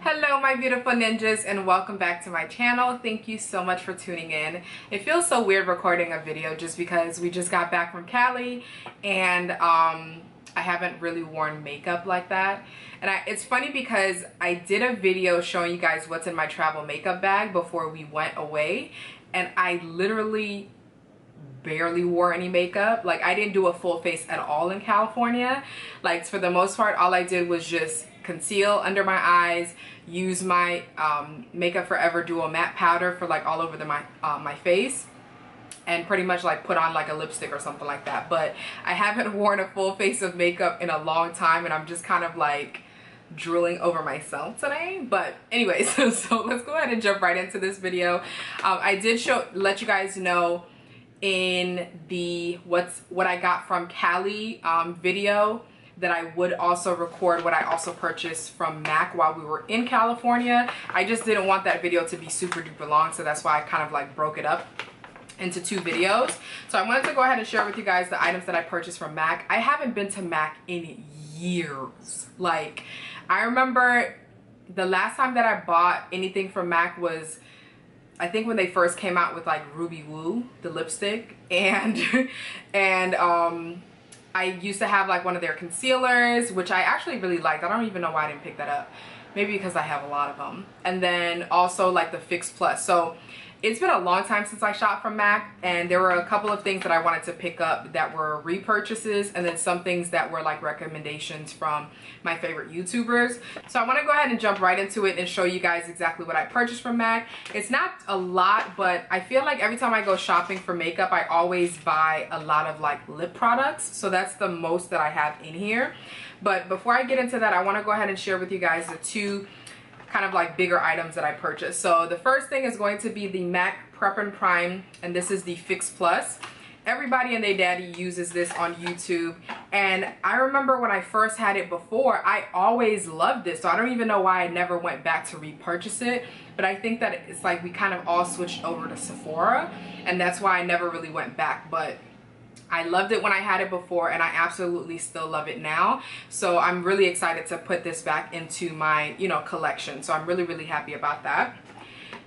Hello my beautiful ninjas and welcome back to my channel. Thank you so much for tuning in. It feels so weird recording a video just because we just got back from Cali and I haven't really worn makeup like that. And it's funny because I did a video showing you guys what's in my travel makeup bag before we went away, and I literally barely wore any makeup. Like, I didn't do a full face at all in California. Like, for the most part, all I did was just conceal under my eyes, use my Makeup Forever Duo matte powder for like all over my face, and pretty much like put on like a lipstick or something like that. But I haven't worn a full face of makeup in a long time, and I'm just kind of like drooling over myself today. But anyways, so let's go ahead and jump right into this video. I did let you guys know in the what I got from Cali video that I would also record what I also purchased from MAC while we were in California. I just didn't want that video to be super duper long, so that's why I kind of like broke it up into two videos. So I wanted to go ahead and share with you guys the items that I purchased from MAC. I haven't been to MAC in years. Like, I remember the last time that I bought anything from MAC was, I think, when they first came out with like Ruby Woo, the lipstick, and I used to have like one of their concealers, which I actually really liked. I don't even know why I didn't pick that up. Maybe because I have a lot of them. And then also like the Fix Plus. So it's been a long time since I shopped from MAC, and there were a couple of things that I wanted to pick up that were repurchases, and then some things that were like recommendations from my favorite YouTubers. So I want to go ahead and jump right into it and show you guys exactly what I purchased from MAC. It's not a lot, but I feel like every time I go shopping for makeup, I always buy a lot of like lip products. So that's the most that I have in here. But before I get into that, I want to go ahead and share with you guys the two kind of like bigger items that I purchased. So the first thing is going to be the MAC Prep and Prime, and this is the Fix Plus. Everybody and their daddy uses this on YouTube, and I remember when I first had it before, I always loved this, so I don't even know why I never went back to repurchase it. But I think that it's like we kind of all switched over to Sephora, and that's why I never really went back. But I loved it when I had it before, and I absolutely still love it now. So I'm really excited to put this back into my, collection. So I'm really, really happy about that.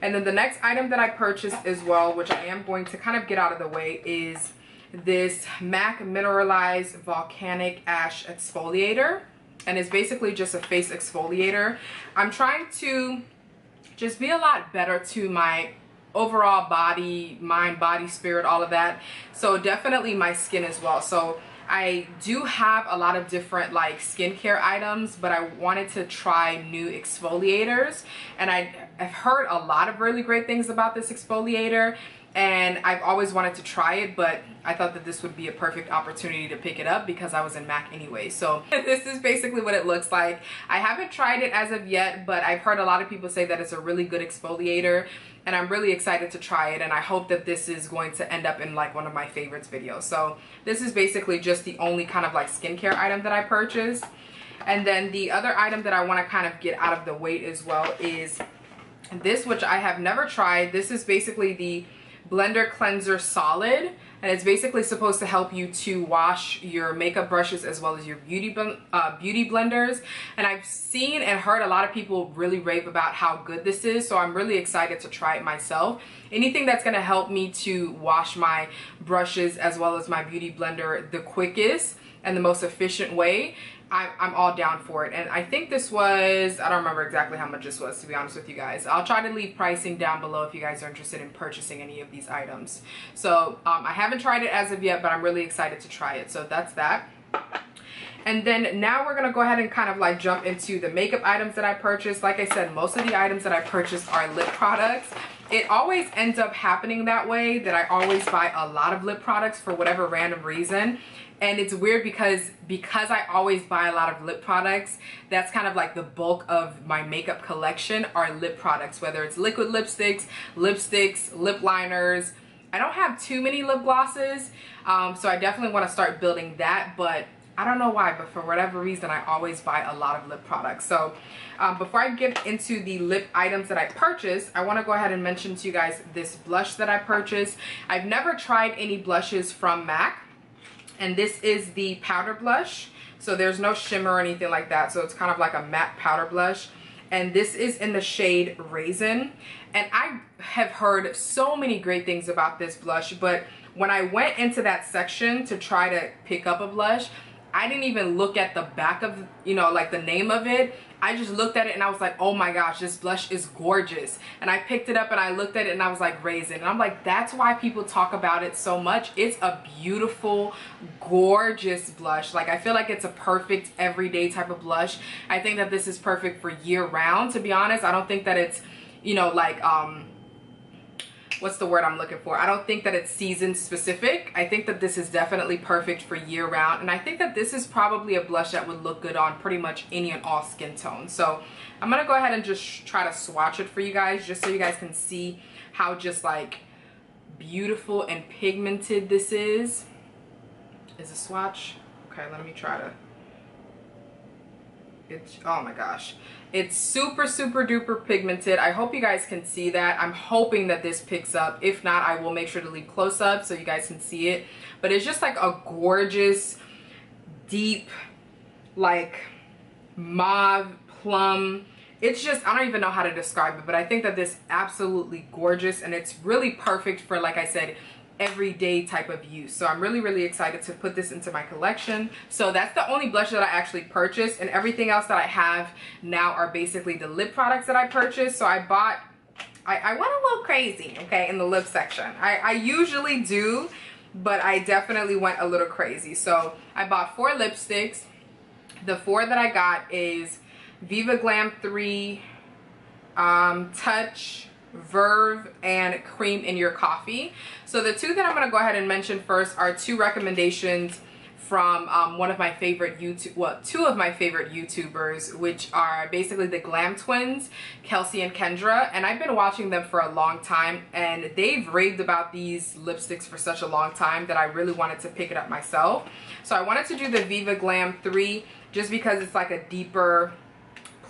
And then the next item that I purchased as well, which I am going to kind of get out of the way, is this MAC Mineralized Volcanic Ash Exfoliator. And it's basically just a face exfoliator. I'm trying to just be a lot better to my overall body, mind, body, spirit, all of that. So definitely my skin as well. So I do have a lot of different like skincare items, but I wanted to try new exfoliators, and I've heard a lot of really great things about this exfoliator, and I've always wanted to try it, but I thought that this would be a perfect opportunity to pick it up because I was in MAC anyway. So this is basically what it looks like. I haven't tried it as of yet, but I've heard a lot of people say that it's a really good exfoliator, and I'm really excited to try it, and I hope that this is going to end up in like one of my favorites videos. So this is basically just the only kind of like skincare item that I purchased. And then the other item that I want to kind of get out of the way as well is this, which I have never tried. This is basically the Blender Cleanser Solid, and it's basically supposed to help you to wash your makeup brushes as well as your beauty blenders. And I've seen and heard a lot of people really rave about how good this is, so I'm really excited to try it myself. Anything that's going to help me to wash my brushes as well as my beauty blender the quickest and the most efficient way, I'm all down for it. And I think this was, I don't remember exactly how much this was, to be honest with you guys. I'll try to leave pricing down below if you guys are interested in purchasing any of these items. So I haven't tried it as of yet, but I'm really excited to try it. So that's that. And then now we're going to go ahead and kind of like jump into the makeup items that I purchased. Like I said, most of the items that I purchased are lip products. It always ends up happening that way, that I always buy a lot of lip products for whatever random reason. And it's weird because I always buy a lot of lip products, that's kind of like the bulk of my makeup collection are lip products, whether it's liquid lipsticks, lip liners. I don't have too many lip glosses, so I definitely want to start building that, but I don't know why, but for whatever reason, I always buy a lot of lip products. So before I get into the lip items that I purchased, I want to go ahead and mention to you guys this blush that I purchased. I've never tried any blushes from MAC. And this is the powder blush. So there's no shimmer or anything like that. So it's kind of like a matte powder blush. and this is in the shade Raisin. And I have heard so many great things about this blush, but when I went into that section to try to pick up a blush, I didn't even look at the back of, you know, like the name of it. I just looked at it and I was like, oh my gosh, this blush is gorgeous. And I picked it up and I looked at it and I was like, Raisin. And I'm like, that's why people talk about it so much. It's a beautiful, gorgeous blush. Like, I feel like it's a perfect everyday type of blush. I think that this is perfect for year round, to be honest. I don't think that it's, you know, like, what's the word I'm looking for? I don't think that it's season specific. I think that this is definitely perfect for year round. And I think that this is probably a blush that would look good on pretty much any and all skin tones. So I'm going to go ahead and just try to swatch it for you guys, just so you guys can see how just like beautiful and pigmented this is. Is a swatch? Okay, let me try to. It's, oh my gosh, it's super duper pigmented. I hope you guys can see that. I'm hoping that this picks up. If not, I will make sure to leave close up so you guys can see it. But it's just like a gorgeous, deep, like mauve plum. It's just, I don't even know how to describe it, but I think that this is absolutely gorgeous, and it's really perfect for, like I said, everyday type of use. So I'm really excited to put this into my collection. So that's the only blush that I actually purchased, and everything else that I have now are basically the lip products that I purchased. So I went a little crazy, okay, in the lip section. I usually do, but I definitely went a little crazy. So I bought 4 lipsticks. The 4 that I got is Viva Glam 3, Touch, Verve, and Creme in Your Coffee. So the 2 that I'm going to go ahead and mention first are 2 recommendations from one of my favorite two of my favorite YouTubers, which are basically the Glam Twins, Kelsey and Kendra. And I've been watching them for a long time, and they've raved about these lipsticks for such a long time that I really wanted to pick it up myself. So I wanted to do the Viva Glam 3 just because it's like a deeper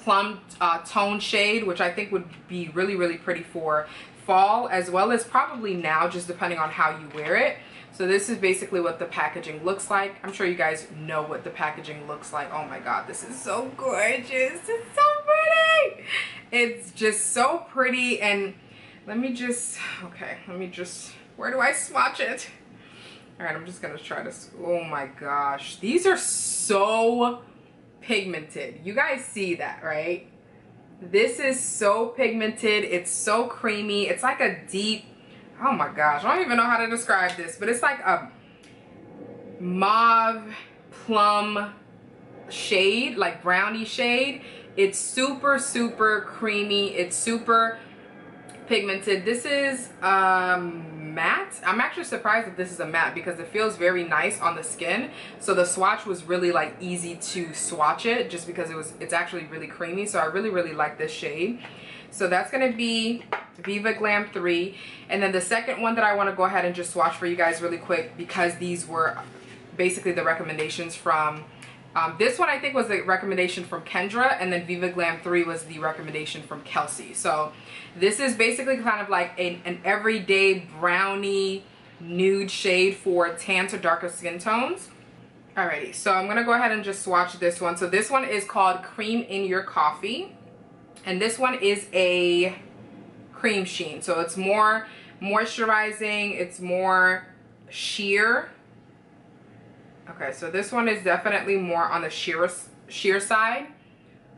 plum tone shade, which I think would be really pretty for fall, as well as probably now, just depending on how you wear it. So this is basically what the packaging looks like. I'm sure you guys know what the packaging looks like. Oh my god, this is so gorgeous. It's so pretty. It's just so pretty. And let me just, okay, where do I swatch it? All right, I'm just gonna try this. Oh my gosh, these are so pigmented. You guys see that, right? This is so pigmented. It's so creamy. It's like a deep, oh my gosh, I don't even know how to describe this, but it's like a mauve plum shade, like brownie shade. It's super creamy. It's super pigmented. This is matte. I'm actually surprised that this is a matte because it feels very nice on the skin. So the swatch was really like easy to swatch it, just because it's actually really creamy. So I really like this shade. So that's gonna be Viva Glam 3. And then the second one that I want to go ahead and just swatch for you guys really quick, because these were basically the recommendations from this one I think was the recommendation from Kendra, and then Viva Glam 3 was the recommendation from Kelsey. So this is basically kind of like an everyday brownie nude shade for tan to darker skin tones. Alrighty, so I'm gonna go ahead and just swatch this one. So this one is called Creme in Your Coffee, and this one is a cream sheen. So it's more moisturizing, it's more sheer. Okay, so this one is definitely more on the sheer side.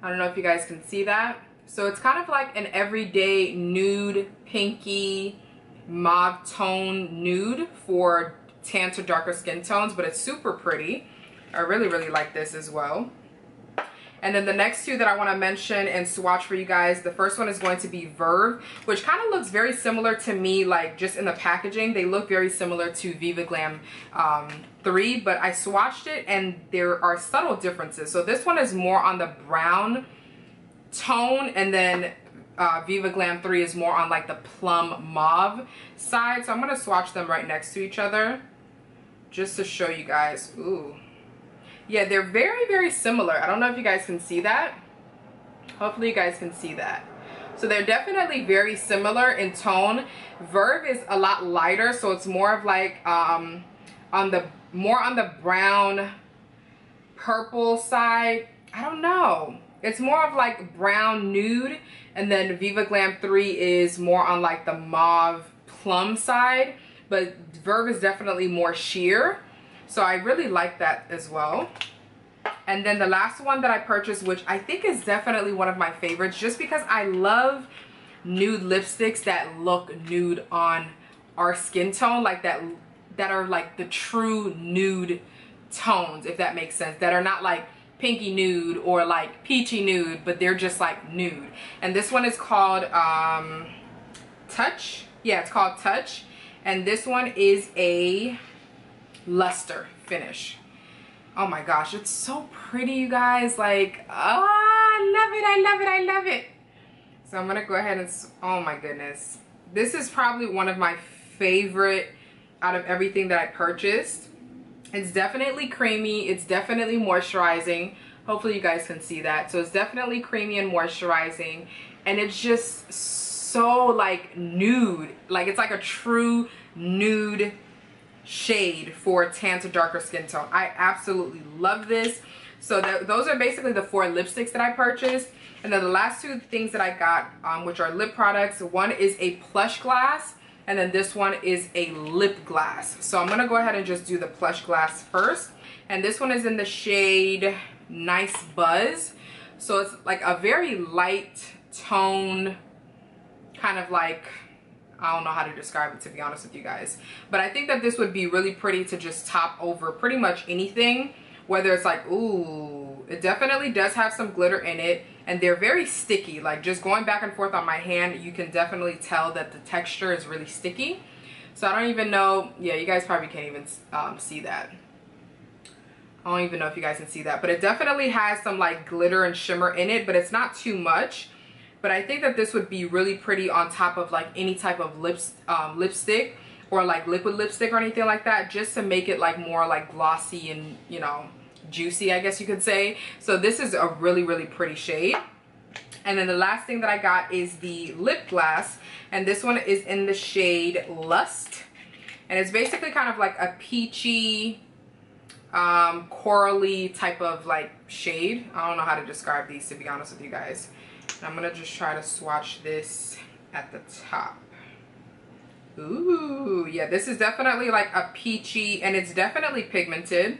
I don't know if you guys can see that. So it's kind of like an everyday nude, pinky, mauve tone nude for tan to darker skin tones, but it's super pretty. I really like this as well. And then the next 2 that I want to mention and swatch for you guys, the first one is going to be Verve, which kind of looks very similar to me, like just in the packaging. They look very similar to Viva Glam 3, but I swatched it and there are subtle differences. So this one is more on the brown tone, and then Viva Glam 3 is more on like the plum mauve side. So I'm going to swatch them right next to each other just to show you guys. Ooh. Yeah, they're very similar. I don't know if you guys can see that. Hopefully you guys can see that. So they're definitely very similar in tone. Verve is a lot lighter, so it's more of like more on the brown purple side. I don't know. It's more of like brown nude, and then Viva Glam 3 is more on like the mauve plum side, but Verve is definitely more sheer. So I really like that as well. And then the last one that I purchased, which I think is definitely one of my favorites, just because I love nude lipsticks that look nude on our skin tone, like that are like the true nude tones, if that makes sense, that are not like pinky nude or like peachy nude, but they're just like nude. And this one is called Touch. Yeah, it's called Touch. And this one is a Lustre finish. Oh my gosh, it's so pretty, you guys. Like, oh, I love it, I love it, I love it. So I'm gonna go ahead and, oh my goodness. This is probably one of my favorite out of everything that I purchased. It's definitely creamy, it's definitely moisturizing. Hopefully you guys can see that. So it's definitely creamy and moisturizing, and it's just so like nude. Like it's like a true nude shade for tan to darker skin tone. I absolutely love this. So those are basically the 4 lipsticks that I purchased. And then the last 2 things that I got, which are lip products. One is a Plushglass, and then this one is a lip glass. So I'm gonna go ahead and just do the Plushglass first. And this one is in the shade Nice Buzz. So it's like a very light tone, kind of like, I don't know how to describe it, to be honest with you guys. But I think that this would be really pretty to just top over pretty much anything. Whether it's like, ooh, it definitely does have some glitter in it. And they're very sticky. Like just going back and forth on my hand, you can definitely tell that the texture is really sticky. So I don't even know, yeah, you guys probably can't even see that. I don't even know if you guys can see that. But it definitely has some like glitter and shimmer in it, but it's not too much. But I think that this would be really pretty on top of like any type of lipstick or like liquid lipstick or anything like that, just to make it like more like glossy and, you know, juicy, I guess you could say. So this is a really, really pretty shade. And then the last thing that I got is the lip glass, and this one is in the shade Lust, and it's basically kind of like a peachy, corally type of like shade. I don't know how to describe these, to be honest with you guys. And I'm gonna just try to swatch this at the top. Ooh, yeah, this is definitely like a peachy, and it's definitely pigmented.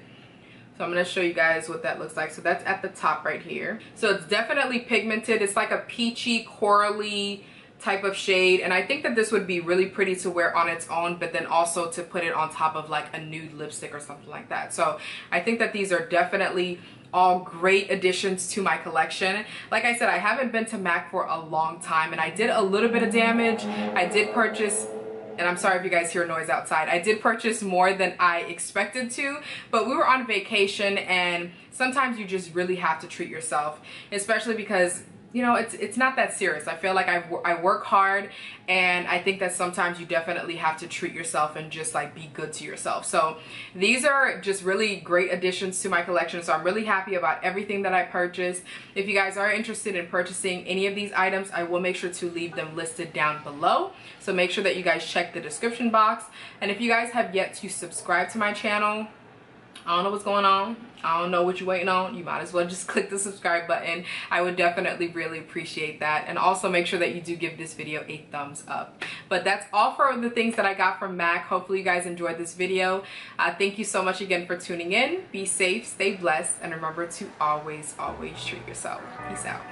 So I'm going to show you guys what that looks like. So that's at the top right here. So it's definitely pigmented. It's like a peachy, corally type of shade. And I think that this would be really pretty to wear on its own, but then also to put it on top of like a nude lipstick or something like that. So I think that these are definitely all great additions to my collection. Like I said, I haven't been to MAC for a long time, and I did a little bit of damage. I did purchase, and I'm sorry if you guys hear noise outside, I did purchase more than I expected to, but we were on vacation, and sometimes you just really have to treat yourself, especially because, you know, it's not that serious. I feel like I work hard, and I think that sometimes you definitely have to treat yourself and just like be good to yourself. So these are just really great additions to my collection. So I'm really happy about everything that I purchased. If you guys are interested in purchasing any of these items, I will make sure to leave them listed down below. So make sure that you guys check the description box. And if you guys have yet to subscribe to my channel, I don't know what's going on. I don't know what you're waiting on. You might as well just click the subscribe button. I would definitely really appreciate that. And also make sure that you do give this video a thumbs up. But that's all for the things that I got from MAC. Hopefully you guys enjoyed this video. Thank you so much again for tuning in. Be safe, stay blessed, and remember to always, always treat yourself. Peace out.